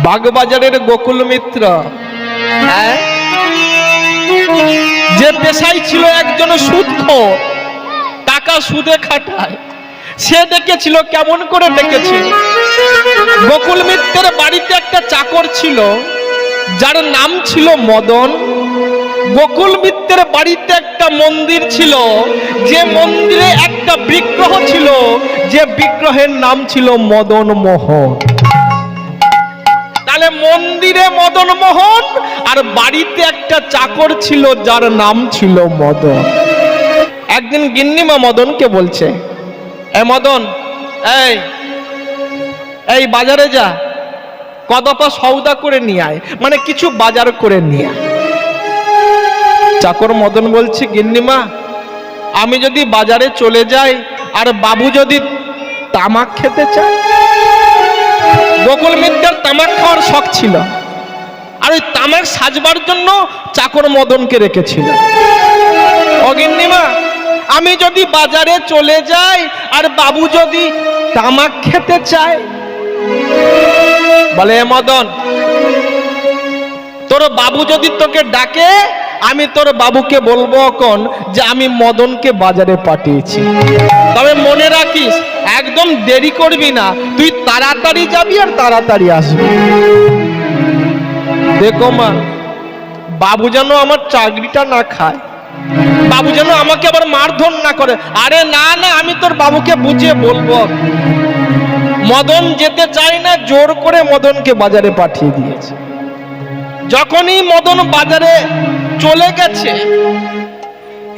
বাগবাজারের গোকুল মিত্র যে পেশায় ছিল একজন সুদখোর, টাকা সুদে খাটায়, সে ডেকেছিল। কেমন করে ডেকেছিল? গোকুল মিত্রের বাড়িতে একটা চাকর ছিল যার নাম ছিল মদন। গোকুল মিত্রের বাড়িতে একটা মন্দির ছিল, যে মন্দিরে একটা বিগ্রহ ছিল, যে বিগ্রহের নাম ছিল মদন মোহন। তাহলে মন্দিরে মদন মোহন আর বাড়িতে একটা চাকর ছিল যার নাম ছিল মদন। একদিন গিন্নিমা মদনকে বলছে, এ মদন, এই বাজারে যা, কদপা সওদা করে নিয়ে আয়, মানে কিছু বাজার করে নিয়ে আয়। চাকর মদন বলছে, গিন্নিমা আমি যদি বাজারে চলে যাই আর বাবু যদি তামাক খেতে চায়। গোকুল মিত্রের তামাক খাওয়ার শখ ছিল, আর ওই তামাক সাজবার জন্য চাকর মদনকে রেখেছিল। ও গিন্নিমা, আমি যদি বাজারে চলে যাই আর বাবু যদি তামাক খেতে চায়। বলে, মদন, তোর বাবু যদি তোকে ডাকে, আমি তোর বাবুকে বলবো এখন যে আমি মদনকে বাজারে পাঠিয়েছি, তবে মনে রাখিস একদম দেরি করবি না, তুই তাড়াতাড়ি যাবি আর তাড়াতাড়ি আসবি। দেখো মা, বাবু যেন আমার চাকরিটা না খায়, বাবু যেন আমাকে আবার মারধর না করে। আরে না না, আমি তোর বাবুকে বুঝিয়ে বলবো। মদন যেতে চায় না, জোর করে মদনকে বাজারে পাঠিয়ে দিয়েছে। যখনই মদন বাজারে চলে গেছে,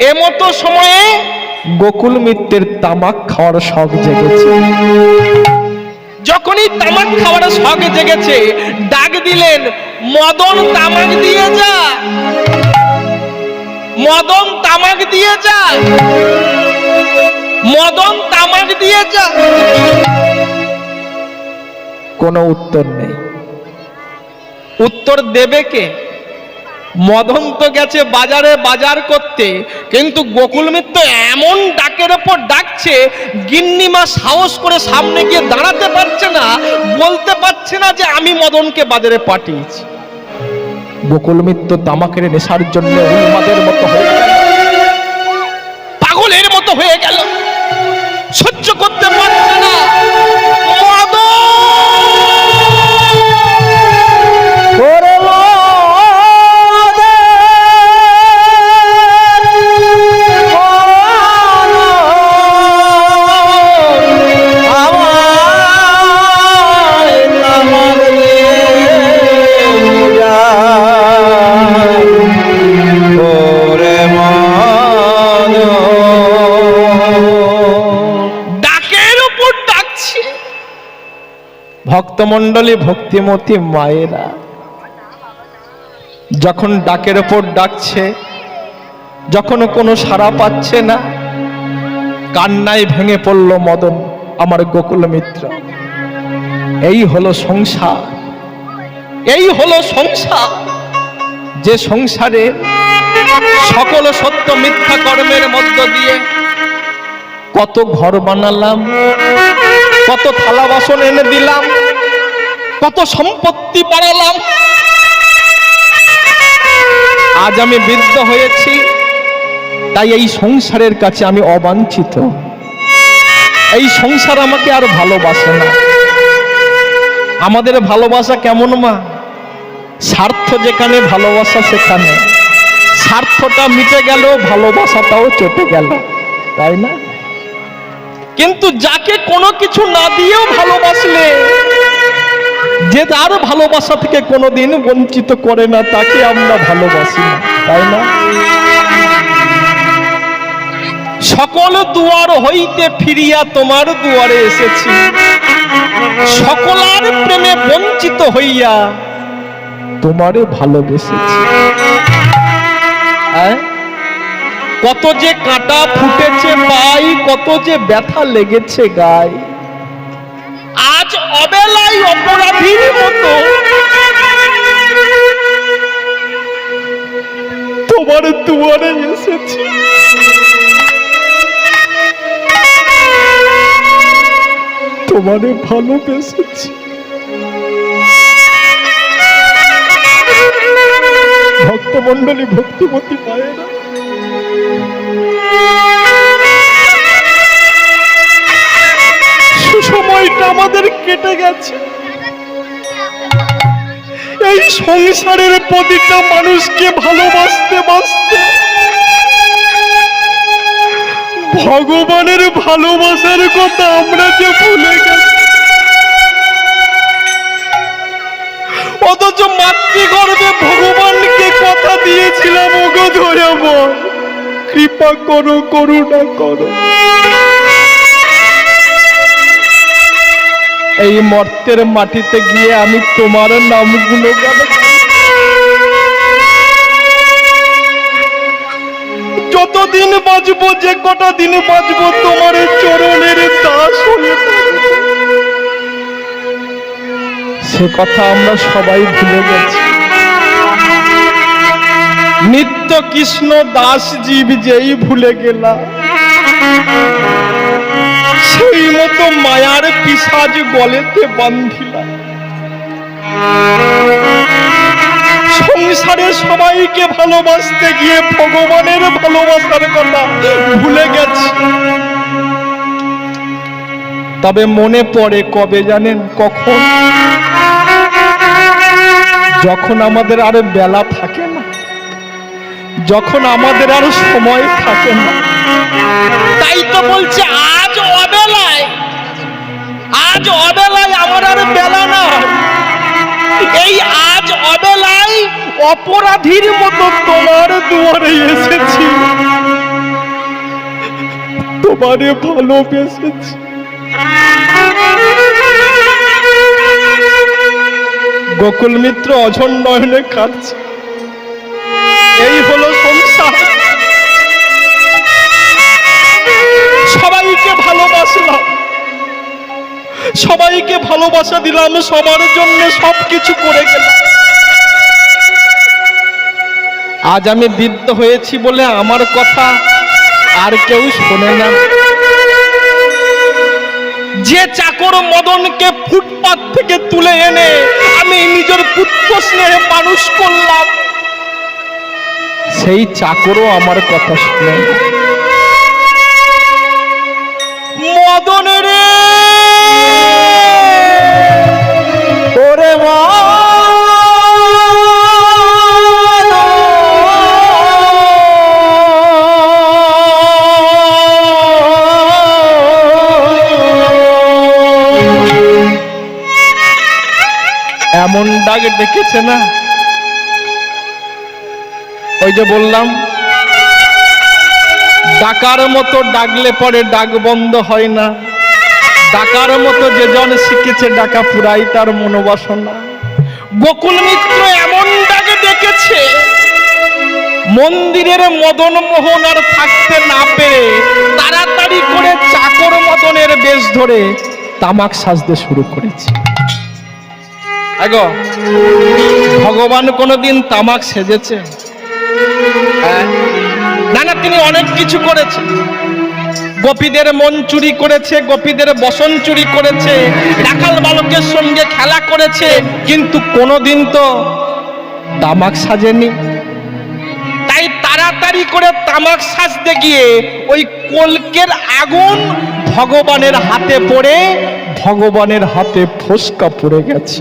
এমতো সময়ে গোকুল মিত্রের তামাক খাওয়ার শখ জেগেছে। যখনই তামাক খাওয়ার শখ জেগেছে, ডাক দিলেন, মদন তামাক দিয়ে যা, মদন তামাক দিয়ে যা, মদন তামাক দিয়ে যা। কোনো উত্তর নেই। উত্তর দেবে কে? মদন তো গেছে বাজারে বাজার করতে, কিন্তু গোকুল মিত্র এমন ডাকের ওপর ডাকছে, গিন্নিমা সাহস করে সামনে গিয়ে দাঁড়াতে পারছে না, বলতে পারছে না যে আমি মদনকে বাজারে পাঠিয়েছি। গোকুল মিত্র তামাকের নেশার জন্য উন্মাদের মতো হয়ে গেল, পাগলের মতো হয়ে গেল, সহ্য করতে পারছে না। ভক্তমণ্ডলী, ভক্তিমতী মায়েরা যখন ডাকের ওপর ডাকছে, যখন কোনো সাড়া পাচ্ছে না, কান্নায় ভেঙে পড়ল মদন, আমার গোকুল মিত্র। এই হলো সংসার, এই হলো সংসার, যে সংসারে সকল সত্য মিথ্যা কর্মের মধ্য দিয়ে কত ঘর বানালাম, কত থালা বাসন এনে দিলাম, কত সম্পত্তি বাড়ালাম, আজ আমি বৃদ্ধ হয়েছি, তাই এই সংসারের কাছে আমি অবাঞ্ছিত। এই সংসার আমাকে আর ভালোবাসে না। আমাদের ভালোবাসা কেমন মা? স্বার্থ যেখানে, ভালোবাসা সেখানে। স্বার্থটা মিটে গেল, ভালোবাসাটাও চটে গেল, তাই না? কিন্তু যাকে কোনো কিছু না দিয়েও ভালোবাসলে, যে তার ভালোবাসা থেকে কোনোদিন বঞ্চিত করে না, তাকে আমরা ভালোবাসি না, তাই না? সকল দুয়ার হইতে ফিরিয়া তোমার দুয়ারে এসেছি, সকলার প্রেমে বঞ্চিত হইয়া তোমারে ভালোবেসেছি। কত যে কাঁটা ফুটেছে পাই, কত যে ব্যথা লেগেছে গায়ে, আজ অবেলায় অপরাধীর মতো তোমার দুয়ারে এসেছি। তোমারে ভালোবেসেছি। ভক্তমণ্ডলী ভক্তিমতী মায়েরা, সুসময়টা আমাদের কেটে গেছে। এই সংসারের প্রতিটা মানুষকে ভালোবাসতে বাসতে ভগবানের ভালোবাসার কথা আমরা যে ভুলে গেছি, অথচ মাতৃগর্ভে ভগবানকে কথা দিয়েছিলাম, ওগো দয়াময় কৃপা করো, করুণা করো। এই মর্তের মাটিতে গিয়ে আমি তোমার নামগুলো গান, যতদিন বাঁচবো, যে কটা দিন বাঁচবো তোমার চরণের দাস হয়ে থাকবো। সে কথা আমরা সবাই ভুলে গেছি। নিত্য কৃষ্ণ দাস জীব যেই ভুলে গেলা, সেই মতো মায়ার পিশাচ গলেতে বান্ধিলা। সংসারে সবাইকে ভালোবাসতে গিয়ে ভগবানের ভালোবাসার কথা ভুলে গেছি। তবে মনে পড়ে কবে জানেন? কখন? যখন আমাদের আর বেলা থাকে না, যখন আমাদের আর সময় থাকে না। তাই তো বলছে আজ অবেলায়, আজ অবেলায় আমার আর বেলা না। এই আজ অবেলায় অপরাধীর মতো তোমার দুয়ারে এসেছি, তোমারে ভালোবেসেছি। গোকুল মিত্র অঝর নয়নে কাঁদছে। এই হলো সংসার। সবাইকে ভালোবাসলাম, সবাইকে ভালোবাসা দিলাম, সবার জন্য সবকিছু করে গেলাম। আজ আমি বৃদ্ধ হয়েছি বলে আমার কথা আর কেউ শোনে না। যে চাকর মদনকে ফুটপাত থেকে তুলে এনে আমি নিজের পুত্র স্নেহে মানুষ করলাম, সেই চাকরও আমার কথা শুনে না। মদনের ওরে মা, এমন ডাক ডেকেছে না। ওই যে বললাম, ডাকার মতো ডাকলে পরে ডাক বন্ধ হয় না। ডাকার মতো যে জন শিখেছে ডাকা পুরাই তার মনোবাসনা। গোকুল মিত্র এমন ডাক ডেকেছে, মন্দিরের মদন মোহন আর থাকতে না পেরে তাড়াতাড়ি করে চাকর মদনের বেশ ধরে তামাক সাজতে শুরু করেছে। আগো ভগবান কোনদিন তামাক সেজেছে? না না, তিনি অনেক কিছু করেছে। গোপীদের মন চুরি করেছে, গোপীদের বসন চুরি করেছে, রাখাল বালকের সঙ্গে খেলা করেছে, কিন্তু কোনোদিন তো তামাক সাজেনি। তাই তাড়াতাড়ি করে তামাক সাজতে গিয়ে ওই কলকের আগুন ভগবানের হাতে পড়ে ভগবানের হাতে ফোসকা পড়ে গেছে।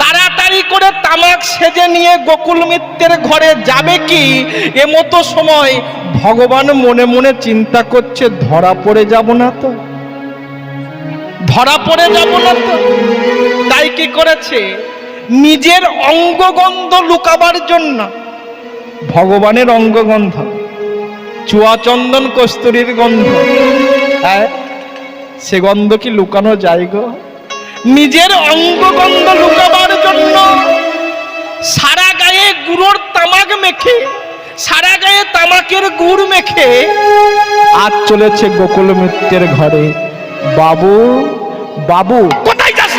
তাড়াতাড়ি করে তামাক সেজে নিয়ে গোকুল মিত্রের ঘরে যাবে কি এমতো সময় ভগবান মনে মনে চিন্তা করছে, ধরা পড়ে যাব না তো, ধরা পড়ে যাব না তো। তাই কি করেছে? নিজের অঙ্গগন্ধ লুকাবার জন্য, ভগবানের অঙ্গগন্ধ, চুয়া চন্দন কস্তুরীর গন্ধ, সে গন্ধ কি লুকানো যায় গো? নিজের অঙ্গগন্ধ লুকাবার জন্য সারা গায়ে গুড়োর তামাক মেখে, সারা গায়ে তামাকের গুড় মেখে আজ চলেছে গোকুল মিত্রের ঘরে। বাবু, বাবু, কোথায় যাস?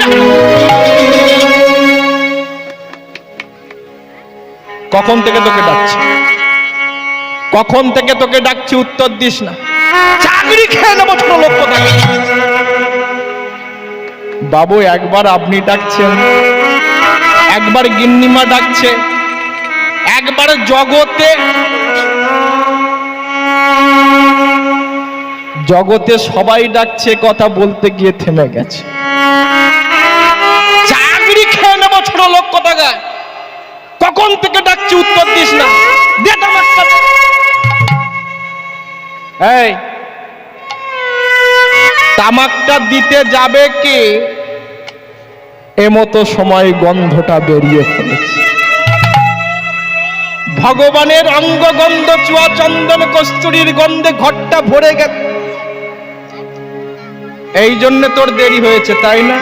কখন থেকে তোকে ডাকছি, কখন থেকে তোকে ডাকছি, উত্তর দিস না। চাকরি খেয়ে নেবো ছোট লোক কোথায়। বাবু একবার আপনি ডাকছেন, একবার গিন্নিমা ডাকছে, একবার জগতে জগতে সবাই ডাকছে, কথা বলতে গিয়ে থেমে গেছে। চাকরি খেয়ে নেবো ছোট লোক কথা গায়, কখন থেকে ডাকছি উত্তর দিস না, দে তামাকটা। এই তামাকটা দিতে যাবে কে, এমতো সময় গন্ধটা বেরিয়ে ফেলেছে। ভগবানের অঙ্গগন্ধ, চুয়া চন্দন কস্তুরীর গন্ধে ঘরটা ভরে গেছে। এই জন্য তোর দেরি হয়েছে, তাই না?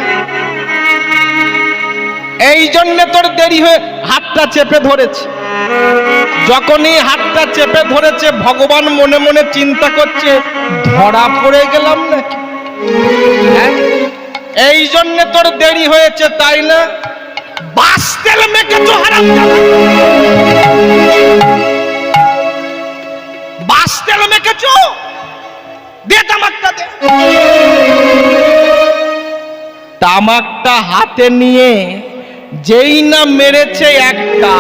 এই জন্য তোর দেরি হয়ে হাতটা চেপে ধরেছে। যখনই হাতটা চেপে ধরেছে, ভগবান মনে মনে চিন্তা করছে, ধরা পড়ে গেলাম নাকি? এই জন্য তোর দেরি হয়েছে, তাই না? বাস তেল মেখেছো হারামজাদা, বাস তেল মেখেছো, দে তামাকটা দে। তামাকটা হাতে নিয়ে যেই না মেরেছে একটা,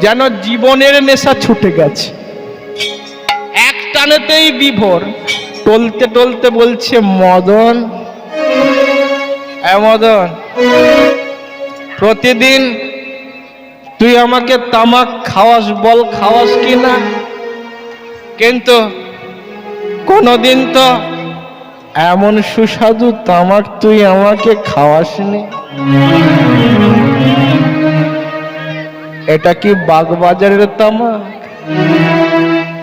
যেন জীবনের নেশা ছুটে গেছে। এক টানেতেই বিভোর, টলতে টলতে বলছে, মদন, মদন, প্রতিদিন তুই আমাকে তামাক খাওয়াস, বল খাওয়াস কি না? কিন্তু কোনদিন তো এমন সুস্বাদু তামাক তুই আমাকে খাওয়াসনি। এটা কি বাগবাজারের তামাক,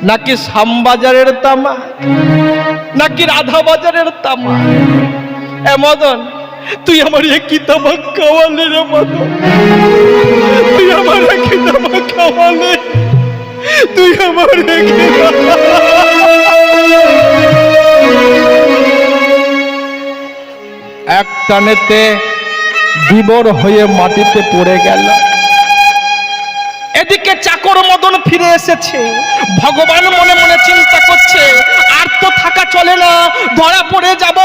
নাকি শ্যামবাজারের তামাক, নাকি রাধা বাজারের তামাক? মদন, তুই আমার একই তামাক খাওয়ালে রে মদন, তুই আমার একই তামাক খাওয়ালে, তুই আমার একই। এক টানেতে বিবর হয়ে মাটিতে পড়ে গেল। এদিকে চাকর মদন ফিরে এসেছে। ভগবান মনে মনে চিন্তা করছে, আর তো থাকা চলে না, ধরা পড়ে যাব।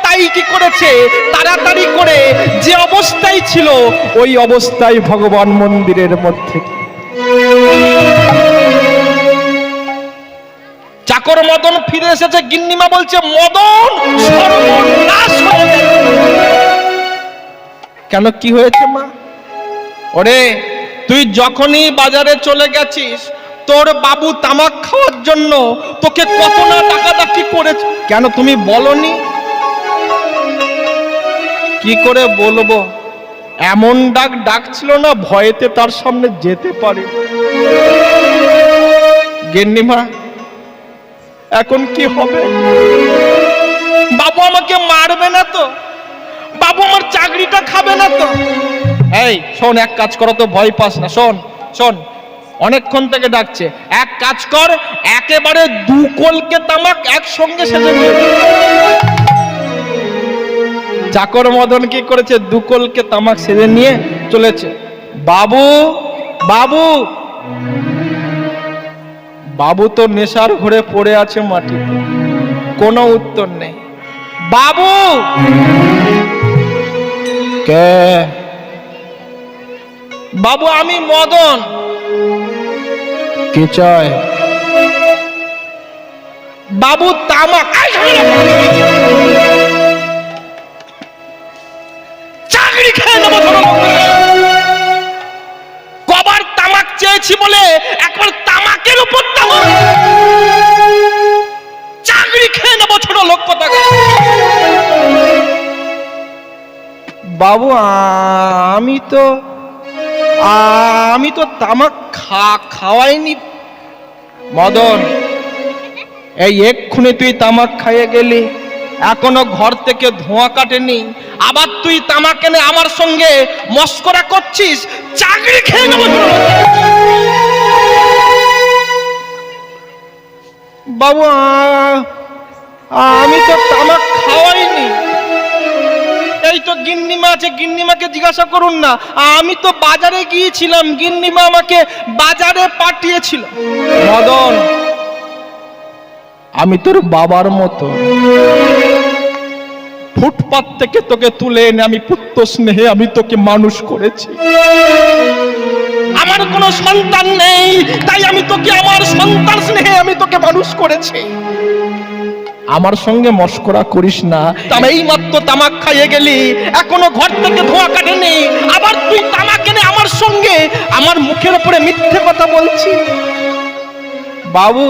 তাই কি করেছে, তাড়াতাড়ি করে যে অবস্থায় ছিল ওই অবস্থায় ভগবান মন্দিরের মধ্যে। চাকর মদন ফিরে এসেছে। গিন্নিমা বলছে, মদন সর্বনাশ হয়ে গেছে। কেন, কি হয়েছে মা? ওরে, তুই যখনই বাজারে চলে গেছিস, তোর বাবু তামাক খাওয়ার জন্য তোকে কত না ডাকাডাকি করেছে। কেন তুমি বলনি? কি করে বলবো, এমন ডাকছিল না, ভয়েতে তার সামনে যেতে পারি। গিন্নিমা, এখন কি হবে? বাবু আমাকে মারবে না তো? বাবু আমার চাকরিটা খাবে না তো? এই শোন, এক কাজ করো তো, ভয় পাস না। শোন শোন, অনেকক্ষণ থেকে ডাকছে। এক কাজ কর, একেবারে 2 কলকে তামাক একসঙ্গে সেজে নিয়ে। চাকর মদন কি করেছে, 2 কলকে তামাক সেজে নিয়ে চলেছে। বাবু, বাবু, বাবু তো নেশার ঘরে পড়ে আছে মাটিতে, কোনো উত্তর নেই। বাবু, কে? বাবু, আমি মদন। কি চাই? বাবু তামাক। চাকরি খেয়ে নেবো। কবার তামাক চেয়েছি বলে একবার তামাকের উপর তামাক। চাকরি খেয়ে নেবো ছোট লোক কথা। বাবু, আমি তো তামাক খাওয়াইনি। মদন, এই এক্ষুনি তুই তামাক খাইয়ে গেলি, এখনো ঘর থেকে ধোঁয়া কাটেনি, আবার তুই তামাক এনে আমার সঙ্গে মস্করা করছিস। চাকরি খেয়ে নেব। বাবু, আমি তো তামাক খাওয়াইনি। এই তো গিন্নিমা আছে, গিন্নিমাকে জিজ্ঞাসা করুন না। আমি তো বাজারে গিয়েছিলাম, গিন্নিমা আমাকে বাজারে পাঠিয়েছিল। মদন, আমি তোর বাবার মতো, ফুটপাত থেকে তোকে তুলে এনে আমি পুত্র স্নেহে আমি তোকে মানুষ করেছি। আমার কোনো সন্তান নেই, তাই আমি তোকে আমার সন্তান স্নেহে আমি তোকে মানুষ করেছি। আমার সঙ্গে মস্করা করিস না। এই মাত্র তামাক খাইয়ে গেলি, এখনো ঘর থেকে ধোঁয়া কাটেনি, আবার তুই তামাক এনে আমার সঙ্গে আমার মুখের উপরে মিথ্যে কথা বলছি। বাবু,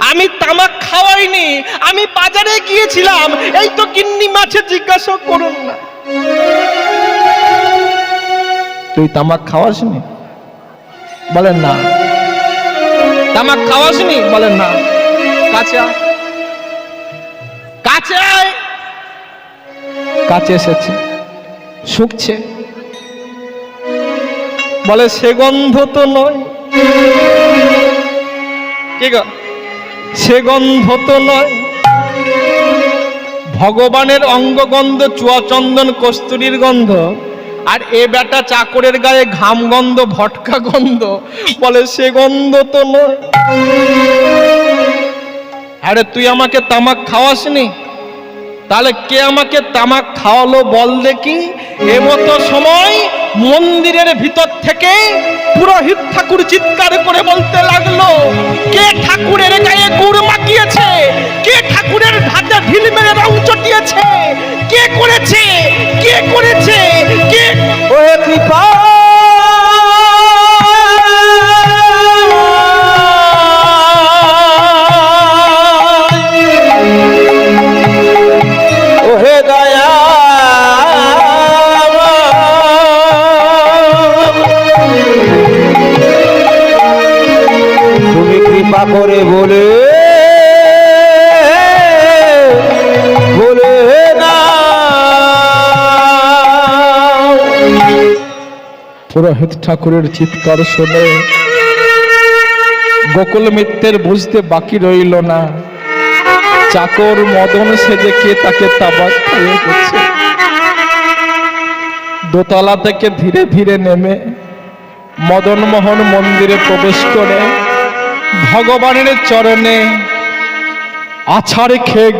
আমি তামাক খাওয়াইনি, আমি বাজারে গিয়েছিলাম। এই তো গিন্নি মাছে জিজ্ঞাসা করুন না। তুই তামাক খাওয়াসনি? বলেন না। তামাক খাওয়াসনি? বলেন না। কাছে কাছে কাছে এসেছে, শুকছে। বলে সে গন্ধ তো নয়। কি গো? সে গন্ধ তো নয়। ভগবানের অঙ্গগন্ধ, চুয়া চন্দন, কস্তুরীর গন্ধ। আর এ বেটা চাকরের গায়ে ঘাম গন্ধ, ভটকা গন্ধ। বলে সে গন্ধ তো নয়। আরে তুই আমাকে তামাক খাওয়াসনি, তাহলে কে আমাকে তামাক খাওয়ালো বল দেখি। এমতো সময় মন্দিরের ভিতর থেকে পুরোহিত ঠাকুর চিৎকার করে বলতে লাগলো, কে ঠাকুরের গায়ে গুড় মাখিয়েছে? কে ঠাকুরের হাতে ঢিল মেরে রং চটিয়েছে? কে করেছে? কে করেছে? কে? ওহে কৃপা করে বলে বলে না। পুরোহিত ঠাকুরের চিৎকার শুনে গোকুল মিত্রের বুঝতে বাকি রইল না, চাকর মদন সেজে কে তাকে তামাক খাইয়ে দিচ্ছে। দোতলা থেকে ধীরে ধীরে নেমে মদন মোহন মন্দিরে প্রবেশ করে ভগবানের চরণে আছাড় খেয়ে